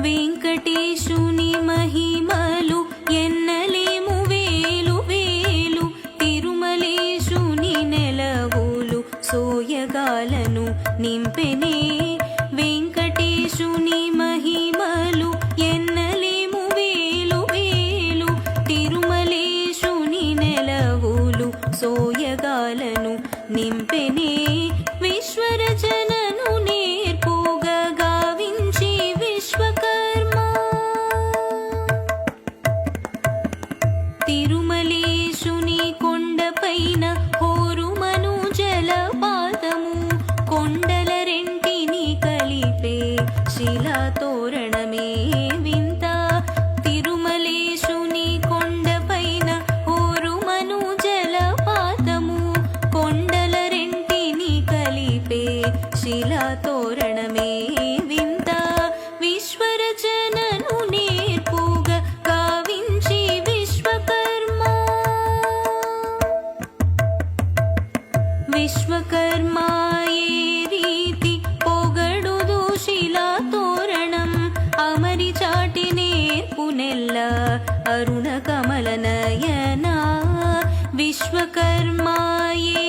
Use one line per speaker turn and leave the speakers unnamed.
వెంకటేశుని మహిమలు ఎన్నలేము వేలు వేలు తిరుమలేశుని నెలవులు సోయగాలను నింపెనే వెంకటేశుని మహిమలు ఎన్నలేము వేలు వేలు తిరుమలేశుని నెలవులు సోయగాలను నింపెనే విశ్వరచనను నేర్పుగా గావించి విశ్వకర్మ తిరుమలేశుని కొండపైన హోరుమను జలపాతము కొండల రెంటిని కలిపే శిలాతోరణమే వింత తిరుమలేశుని కొండపైన హోరుమను జలపాతము కొండల రెంటిని కలిపే శిలాతోరణమే వింత విశ్వరచనను నేర్పుగా గావించి విశ్వకర్మ విశ్వకర్మ ఏ రీతి పొగడుదు శిలాతోరణం అమరి చాటి నేర్పునెల్ల అరుణ కమల నయన విశ్వకర్మ ఏ